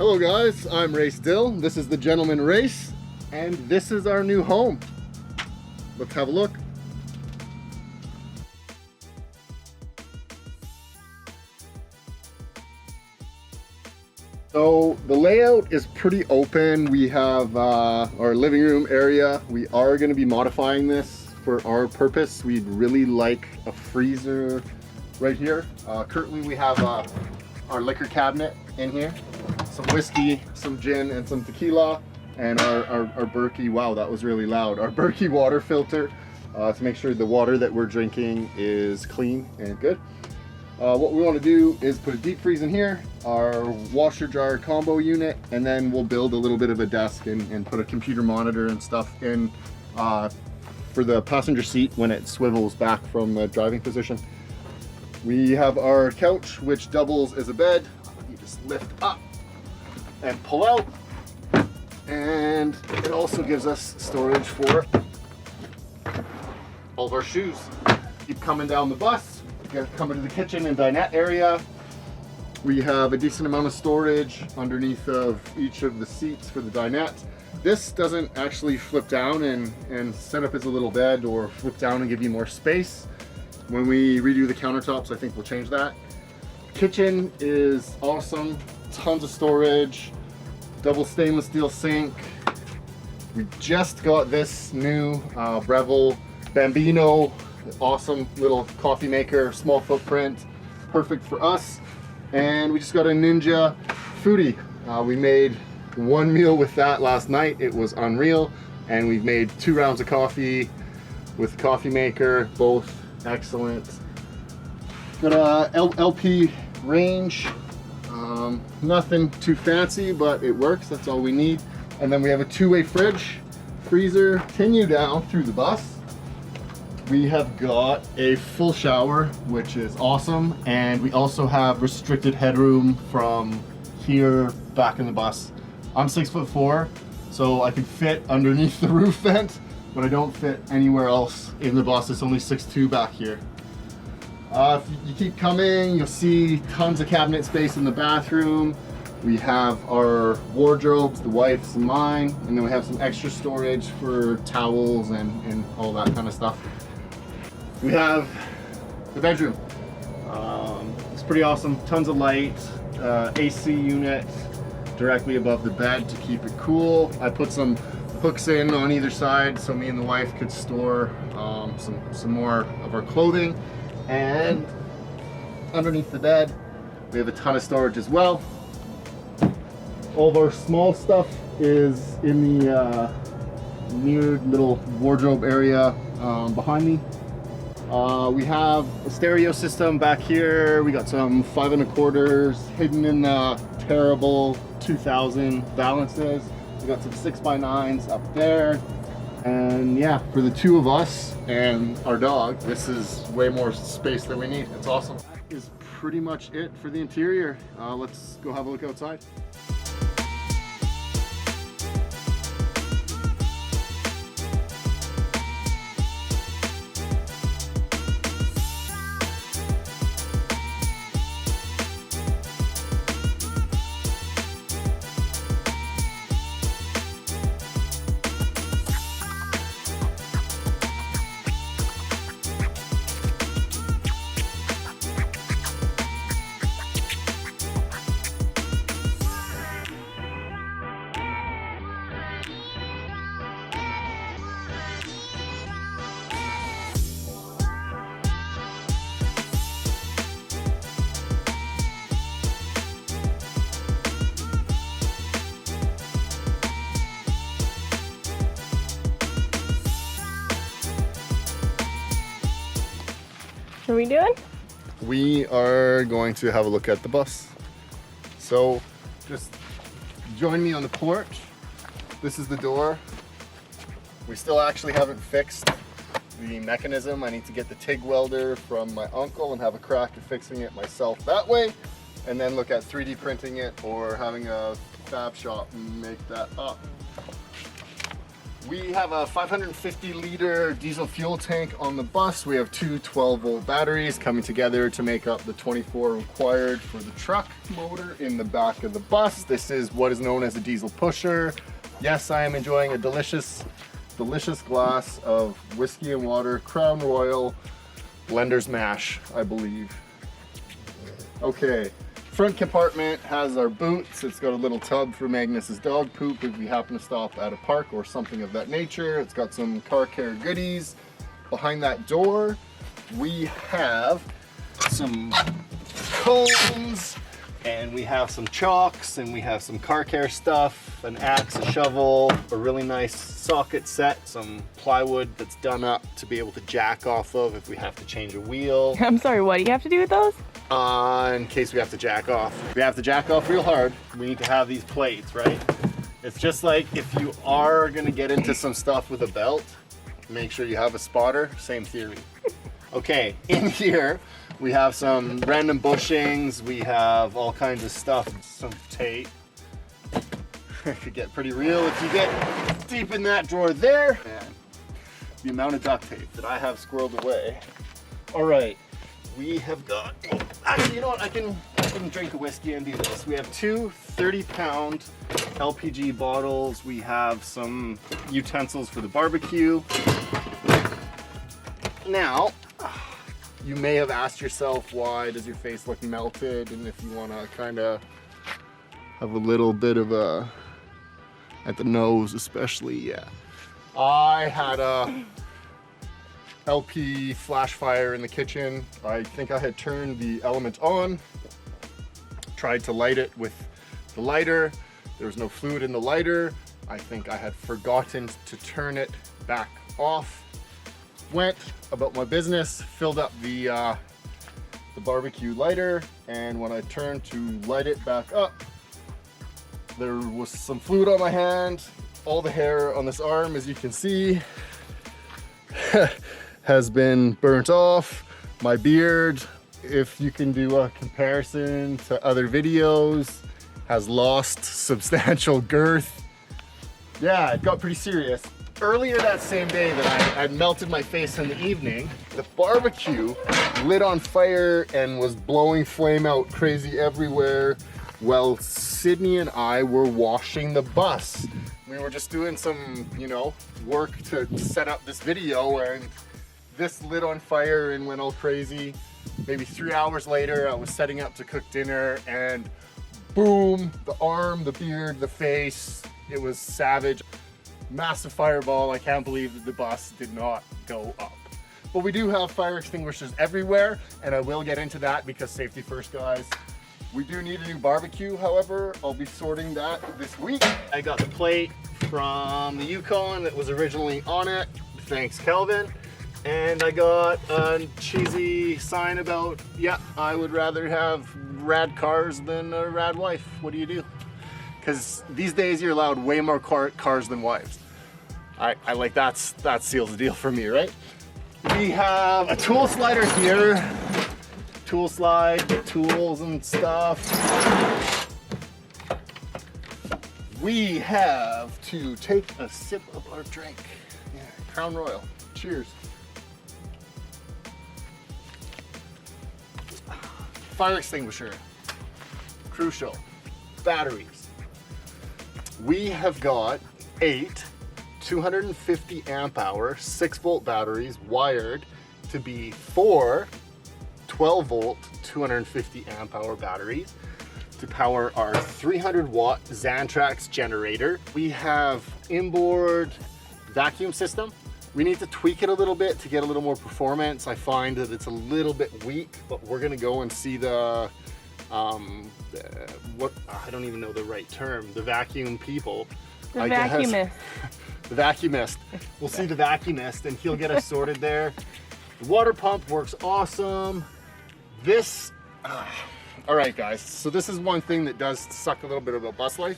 Hello guys, I'm Race Dill. This is the Gentleman Race, and this is our new home. Let's have a look. So the layout is pretty open. We have our living room area. We are going to be modifying this for our purpose. We'd really like a freezer right here. Currently we have our liquor cabinet in here. Some whiskey, some gin, and some tequila, and our Berkey, wow, that was really loud, our Berkey water filter to make sure the water that we're drinking is clean and good. What we want to do is put a deep freeze in here, our washer dryer combo unit, and then we'll build a little bit of a desk and put a computer monitor and stuff in for the passenger seat when it swivels back from the driving position. We have our couch, which doubles as a bed. You just lift up and pull out, and it also gives us storage for all of our shoes. Keep coming down the bus, you come into the kitchen and dinette area. We have a decent amount of storage underneath of each of the seats for the dinette. This doesn't actually flip down and set up as a little bed or flip down and give you more space. When we redo the countertops, I think we'll change that. Kitchen is awesome. Tons of storage, double stainless steel sink. We just got this new Breville Bambino, awesome little coffee maker, small footprint, perfect for us. And we just got a Ninja Foodie. We made one meal with that last night. It was unreal. And we've made 2 rounds of coffee with the coffee maker, both excellent. Got a LP range. Nothing too fancy, but it works. That's all we need. And then we have a 2-way fridge, freezer. Continue down through the bus. We have got a full shower, which is awesome. And we also have restricted headroom from here back in the bus. I'm 6'4", so I can fit underneath the roof vent, but I don't fit anywhere else in the bus. It's only 6'2" back here. If you keep coming, you'll see tons of cabinet space in the bathroom. We have our wardrobes, the wife's and mine, and then we have some extra storage for towels and all that kind of stuff. We have the bedroom. It's pretty awesome. Tons of light, AC unit directly above the bed to keep it cool. I put some hooks in on either side so me and the wife could store some more of our clothing. And underneath the bed, we have a ton of storage as well. All of our small stuff is in the near little wardrobe area behind me. We have a stereo system back here. We got some 5 1/4s hidden in the terrible 2000 balances. We got some 6x9s up there. And yeah, for the 2 of us and our dog, this is way more space than we need. It's awesome. That is pretty much it for the interior. Let's go have a look outside. What are we doing? We are going to have a look at the bus. So just join me on the porch. This is the door. We still actually haven't fixed the mechanism. I need to get the TIG welder from my uncle and have a crack at fixing it myself that way, and then look at 3D printing it or having a fab shop make that up. We have a 550 liter diesel fuel tank on the bus. We have two 12-volt batteries coming together to make up the 24 required for the truck motor in the back of the bus. This is what is known as a diesel pusher. Yes, I am enjoying a delicious glass of whiskey and water, Crown Royal, Blender's Mash, I believe. Okay. Front compartment has our boots. It's got a little tub for Magnus's dog poop if we happen to stop at a park or something of that nature. It's got some car care goodies. Behind that door, we have some cones, and we have some chalks, and we have some car care stuff, an axe, a shovel, a really nice socket set, some plywood that's done up to be able to jack off of if we have to change a wheel. I'm sorry, what do you have to do with those? In case we have to jack off. If we have to jack off real hard, we need to have these plates, right? It's just like if you are gonna get into some stuff with a belt, make sure you have a spotter, same theory. Okay, in here, we have some random bushings, we have all kinds of stuff, some tape. It could get pretty real if you get deep in that drawer there. Man, the amount of duct tape that I have squirreled away. All right. We have got, actually, you know what, I can drink a whiskey and do this. We have two 30-pound LPG bottles. We have some utensils for the barbecue. Now, you may have asked yourself, why does your face look melted? And if you want to kind of have a little bit of a, at the nose especially, yeah. I had a LP flash fire in the kitchen. I think I had turned the element on, tried to light it with the lighter. There was no fluid in the lighter. I think I had forgotten to turn it back off. Went about my business, filled up the barbecue lighter, and when I turned to light it back up, there was some fluid on my hand. All the hair on this arm, as you can see, has been burnt off. My beard, if you can do a comparison to other videos, has lost substantial girth. Yeah, it got pretty serious. Earlier that same day that I melted my face in the evening, the barbecue lit on fire and was blowing flame out crazy everywhere while Sydney and I were washing the bus. We were just doing some, you know, work to set up this video, and this lit on fire and went all crazy. Maybe 3 hours later, I was setting up to cook dinner, and boom, the arm, the beard, the face, it was savage. Massive fireball. I can't believe that the bus did not go up. But we do have fire extinguishers everywhere, and I will get into that because safety first, guys. We do need a new barbecue, however. I'll be sorting that this week. I got the plate from the Yukon that was originally on it. Thanks, Kelvin. And I got a cheesy sign about, yeah, I would rather have rad cars than a rad wife. What do you do? Because these days you're allowed way more cars than wives. I like that seals the deal for me, right? We have a tool slider here. Tool slide, tools and stuff. We have to take a sip of our drink. Yeah, Crown Royal. Cheers. Fire extinguisher. Crucial. Batteries. We have got 8 250 amp hour 6-volt batteries wired to be 4 12-volt 250 amp hour batteries to power our 300-watt Xantrax generator. We have inboard vacuum system. We need to tweak it a little bit to get a little more performance. I find that it's a little bit weak, but we're gonna go and see the what, I don't even know the right term, the vacuum people. The vacuumist. The vacuumist. We'll see the vacuumist and he'll get us sorted there. The water pump works awesome. This, all right guys, so this is one thing that does suck a little bit about bus life.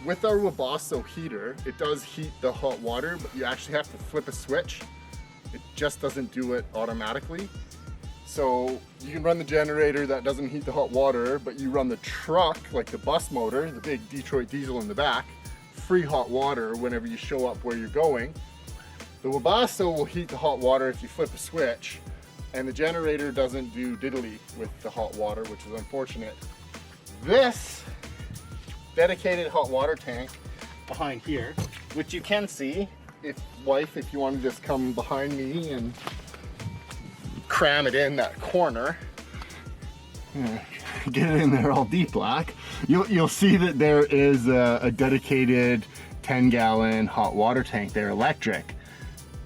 With our Wabasso heater, it does heat the hot water, but you actually have to flip a switch. It just doesn't do it automatically. So you can run the generator that doesn't heat the hot water, but you run the truck, like the bus motor, the big Detroit diesel in the back, free hot water whenever you show up where you're going. The Webasto will heat the hot water if you flip a switch, and the generator doesn't do diddly with the hot water, which is unfortunate. This dedicated hot water tank behind here, which you can see, if you want to just come behind me and cram it in that corner, get it in there all deep black, you'll see that there is a dedicated 10-gallon hot water tank there, electric.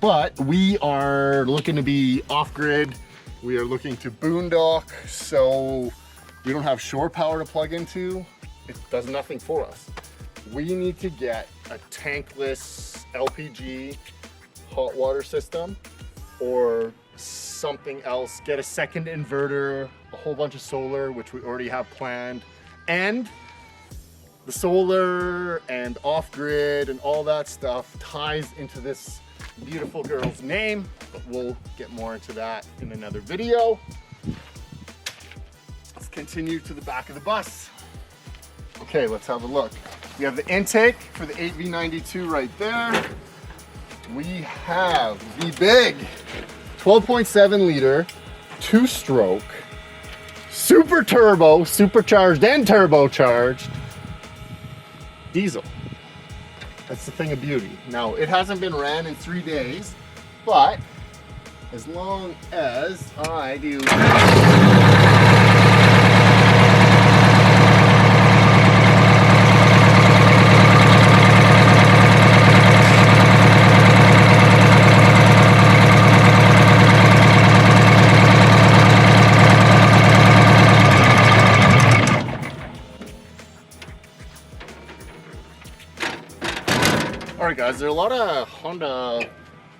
But we are looking to be off-grid. We are looking to boondock, so we don't have shore power to plug into. It does nothing for us. We need to get a tankless LPG hot water system or something else. Get a second inverter, a whole bunch of solar, which we already have planned, and the solar and off-grid and all that stuff ties into this beautiful girl's name, but we'll get more into that in another video. Let's continue to the back of the bus. Okay, let's have a look. We have the intake for the 8V92 right there. We have the big 12.7 liter, 2-stroke, super turbo, supercharged and turbocharged diesel. That's the thing of beauty. Now, it hasn't been ran in 3 days, but as long as I do Alright guys, there are a lot of Honda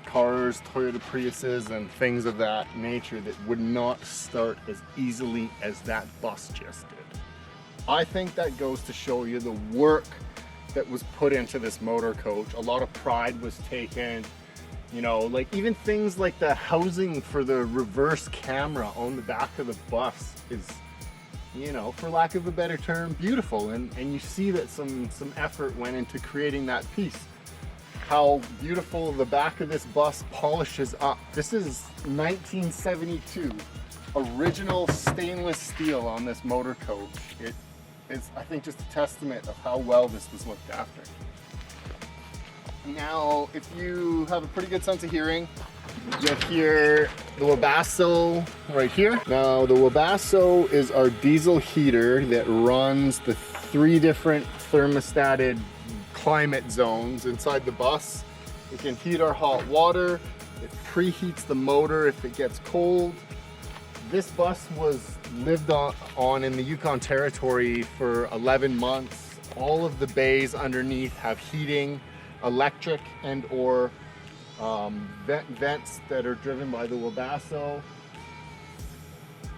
cars, Toyota Priuses, and things of that nature that would not start as easily as that bus just did. I think that goes to show you the work that was put into this motor coach. A lot of pride was taken, you know, like even things like the housing for the reverse camera on the back of the bus is, you know, for lack of a better term, beautiful. And you see that some effort went into creating that piece. How beautiful the back of this bus polishes up. This is 1972 original stainless steel on this motor coach. It is, I think, just a testament of how well this was looked after. Now, if you have a pretty good sense of hearing, you hear the Webasto right here. Now, the Webasto is our diesel heater that runs the 3 different thermostated climate zones inside the bus. It can heat our hot water. It preheats the motor if it gets cold. This bus was lived on in the Yukon Territory for 11 months. All of the bays underneath have heating, electric and or vents that are driven by the Webasto.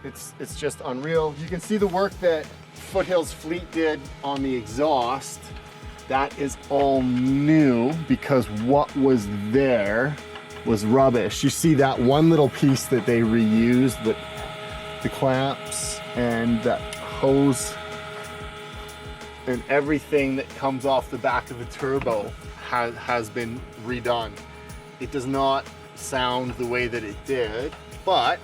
It's just unreal. You can see the work that Foothills Fleet did on the exhaust. That is all new because what was there was rubbish. You see that one little piece that they reused, the clamps and that hose and everything that comes off the back of the turbo has been redone. It does not sound the way that it did, but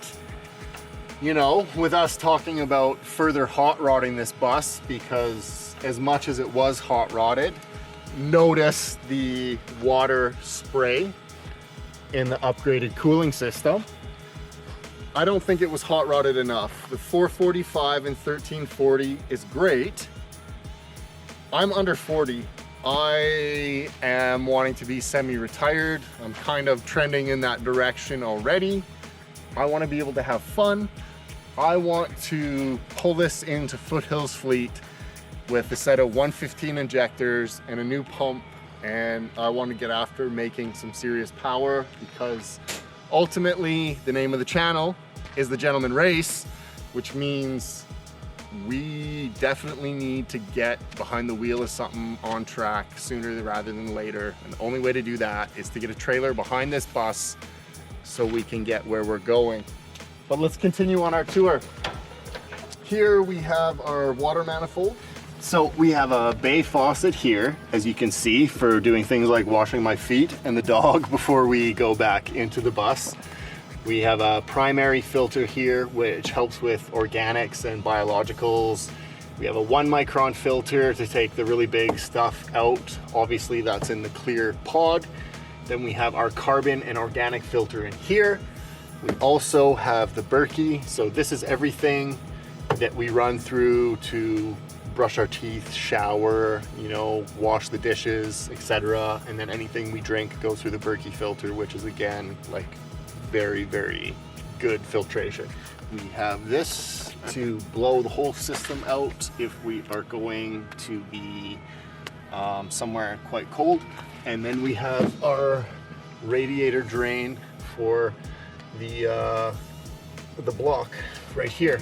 you know, with us talking about further hot rodding this bus, because as much as it was hot rodded, notice the water spray in the upgraded cooling system. I don't think it was hot rodded enough. The 445 and 1340 is great. I'm under 40. I am wanting to be semi-retired. I'm kind of trending in that direction already. I want to be able to have fun. I want to pull this into Foothills Fleet with a set of 115 injectors and a new pump, and I want to get after making some serious power, because ultimately the name of the channel is The Gentleman Race, which means we definitely need to get behind the wheel of something on track sooner rather than later, and the only way to do that is to get a trailer behind this bus so we can get where we're going. But let's continue on our tour. Here we have our water manifold. So we have a bay faucet here, as you can see, for doing things like washing my feet and the dog before we go back into the bus. We have a primary filter here, which helps with organics and biologicals. We have a 1 micron filter to take the really big stuff out. Obviously that's in the clear pod. Then we have our carbon and organic filter in here. We also have the Berkey. So this is everything that we run through to brush our teeth, shower, you know, wash the dishes, etc. And then anything we drink goes through the Berkey filter, which is again, like very, very good filtration. We have this to blow the whole system out if we are going to be somewhere quite cold. And then we have our radiator drain for the block right here.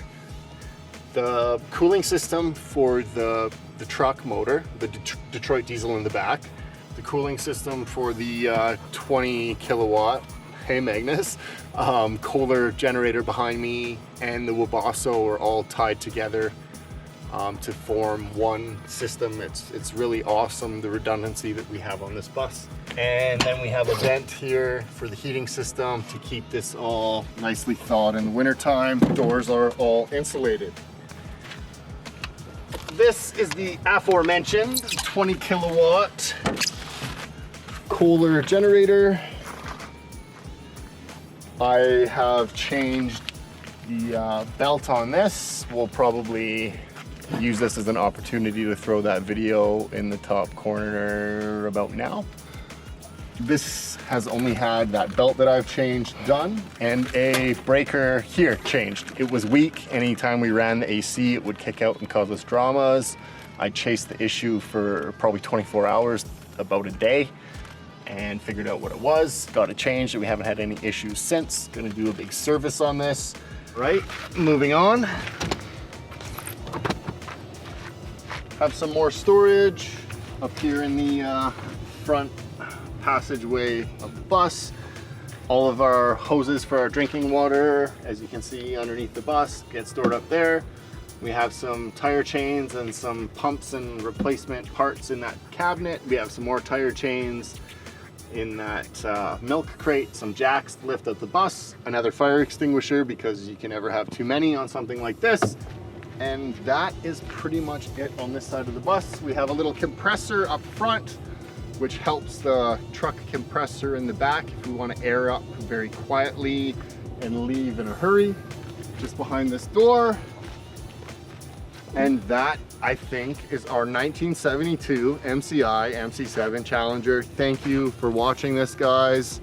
The cooling system for the truck motor, the Detroit diesel in the back, the cooling system for the 20 kilowatt, hey Magnus, Kohler generator behind me, and the Wabasso are all tied together to form one system. It's really awesome, the redundancy that we have on this bus. And then we have a vent here for the heating system to keep this all nicely thawed in the wintertime. Doors are all insulated. This is the aforementioned 20 kilowatt Kohler generator. I have changed the belt on this. We'll probably use this as an opportunity to throw that video in the top corner about now. This has only had that belt that I've changed done and a breaker here changed. It was weak. Anytime we ran the AC, it would kick out and cause us dramas. I chased the issue for probably 24 hours, about a day, and figured out what it was. Got it changed, and we haven't had any issues since. Gonna do a big service on this. Right, moving on. Have some more storage up here in the front passageway of the bus. All of our hoses for our drinking water, as you can see underneath the bus, get stored up there. We have some tire chains and some pumps and replacement parts in that cabinet. We have some more tire chains in that milk crate, some jacks to lift out the bus, another fire extinguisher because you can never have too many on something like this. And that is pretty much it on this side of the bus. We have a little compressor up front, which helps the truck compressor in the back if we want to air up very quietly and leave in a hurry, just behind this door. And that, I think, is our 1972 MCI MC7 Challenger. Thank you for watching this, guys.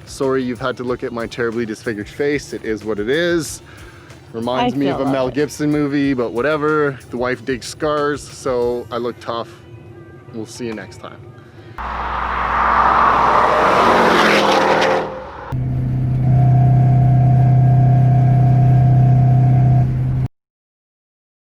Sorry you've had to look at my terribly disfigured face. It is what it is. Reminds me of a Mel Gibson movie, but whatever. The wife digs scars, so I look tough. We'll see you next time.